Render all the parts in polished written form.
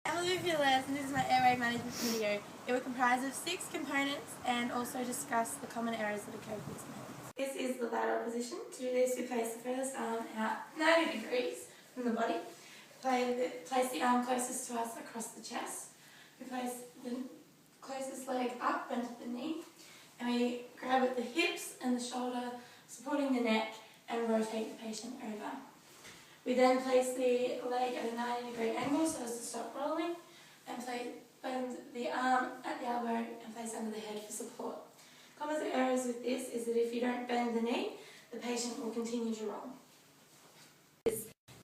Hello viewers, and this is my airway management video. It will comprise of 6 components and also discuss the common errors that occur with these methods. This is the lateral position. To do this, we place the furthest arm out 90 degrees from the body. Place the arm closest to us across the chest. We place the closest leg up and to the knee. And we grab at the hips and the shoulder, supporting the neck, and rotate the patient over. We then place the leg at a 90-degree angle so as to stop rolling, and bend the arm at the elbow and place under the head for support. Common errors with this is that if you don't bend the knee, the patient will continue to roll.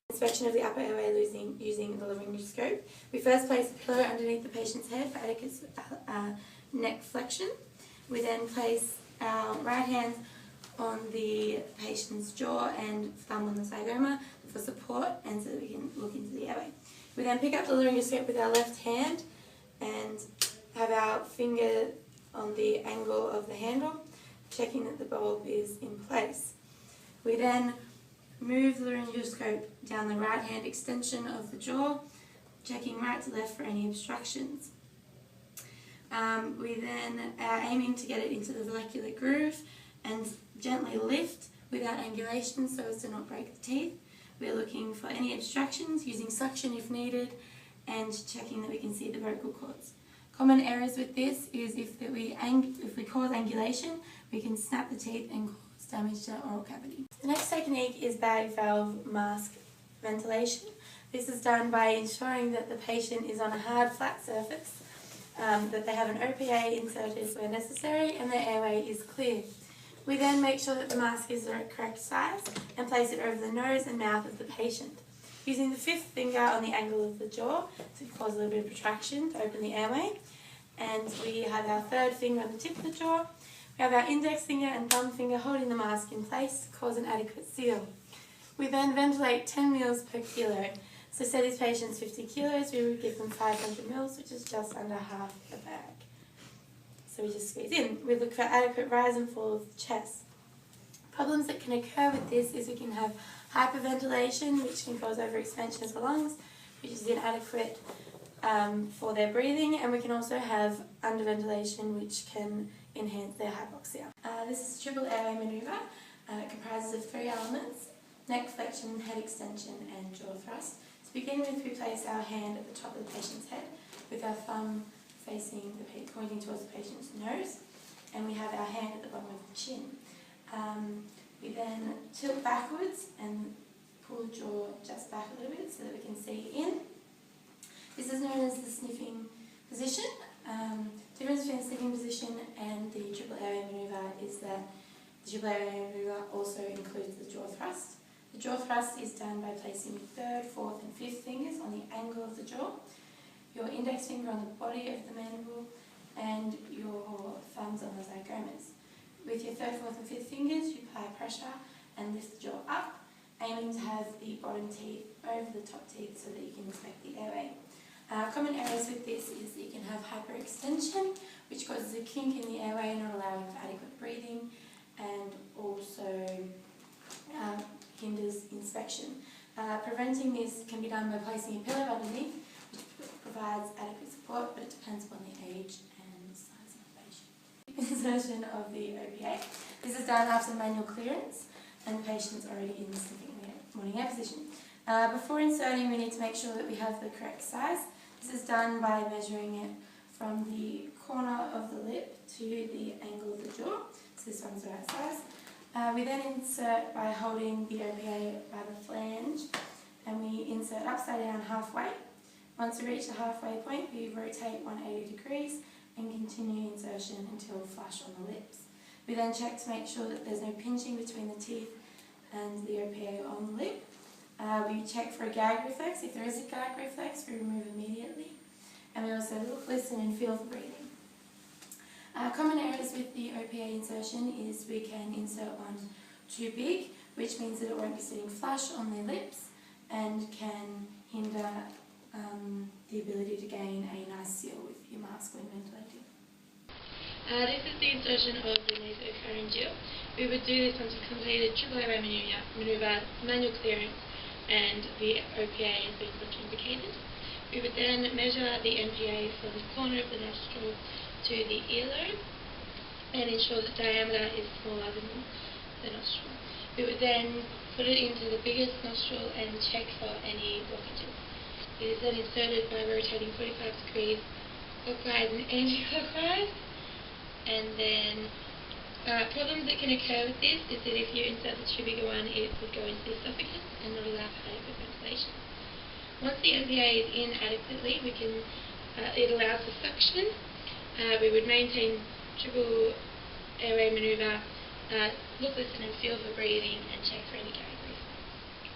Inspection of the upper airway using the laryngoscope. We first place a pillow underneath the patient's head for adequate neck flexion. We then place our right hand on the patient's jaw and thumb on the zygoma for support and so that we can look into the airway. We then pick up the laryngoscope with our left hand and have our finger on the angle of the handle, checking that the bulb is in place. We then move the laryngoscope down the right hand extension of the jaw, checking right to left for any obstructions. We then are aiming to get it into the molecular groove and gently lift without angulation so as to not break the teeth. We're looking for any obstructions, using suction if needed, and checking that we can see the vocal cords. Common errors with this is if we cause angulation, we can snap the teeth and cause damage to the oral cavity. The next technique is bag valve mask ventilation. This is done by ensuring that the patient is on a hard, flat surface, that they have an OPA inserted where necessary, and their airway is clear. We then make sure that the mask is the correct size and place it over the nose and mouth of the patient. Using the 5th finger on the angle of the jaw to cause a little bit of protraction to open the airway. And we have our 3rd finger on the tip of the jaw. We have our index finger and thumb finger holding the mask in place to cause an adequate seal. We then ventilate 10 mils per kilo. So say these patients 50 kilos, we would give them 500 mils, which is just under half a bag. So we just squeeze in. We look for adequate rise and fall of the chest. Problems that can occur with this is we can have hyperventilation, which can cause overexpansion of the lungs, which is inadequate for their breathing, and we can also have underventilation, which can enhance their hypoxia. This is a triple airway manoeuvre. It comprises of 3 elements: neck flexion, head extension, and jaw thrust. To begin with, we place our hand at the top of the patient's head with our thumb pointing towards the patient's nose, and we have our hand at the bottom of the chin. We then tilt backwards and pull the jaw just back a little bit so that we can see in. This is known as the sniffing position. The difference between the sniffing position and the triple airway manoeuvre is that the triple airway manoeuvre also includes the jaw thrust. The jaw thrust is done by placing 3rd, 4th and 5th fingers on the angle of the jaw, your index finger on the body of the mandible, and your thumbs on the zygomas. With your 3rd, 4th and 5th fingers, you apply pressure and lift the jaw up, aiming to have the bottom teeth over the top teeth so that you can inspect the airway. Common errors with this is that you can have hyperextension, which causes a kink in the airway, not allowing for adequate breathing, and also hinders inspection. Preventing this can be done by placing a pillow underneath, which provides adequate support, but it depends upon the age and the size of the patient. Insertion of the OPA. This is done after manual clearance and the patient's already in the sniffing morning air position. Before inserting, we need to make sure that we have the correct size. This is done by measuring it from the corner of the lip to the angle of the jaw. So this one's the right size. We then insert by holding the OPA by the flange, and we insert upside down halfway. Once we reach the halfway point, we rotate 180 degrees and continue insertion until flush on the lips. We then check to make sure that there's no pinching between the teeth and the OPA on the lip. We check for a gag reflex. If there is a gag reflex, we remove immediately. And we also look, listen and feel for breathing. Common errors with the OPA insertion is we can insert one too big, which means that it won't be sitting flush on their lips and can hinder the ability to gain a nice seal with your mask when ventilating. This is the insertion of the nasopharyngeal. We would do this once we completed triple airway manoeuvre, manual clearance, and the OPA has been contraindicated. We would then measure the NPA from the corner of the nostril to the earlobe and ensure that diameter is smaller than the nostril. We would then put it into the biggest nostril and check for any blockages. It is then inserted by rotating 45 degrees clockwise and anti-clockwise. And then problems that can occur with this is that if you insert the too big a one, it would go into the esophagus and not allow for adequate ventilation. Once the NPA is in adequately, it allows for suction. We would maintain triple airway manoeuvre, look, listen and feel for breathing and check for any gases.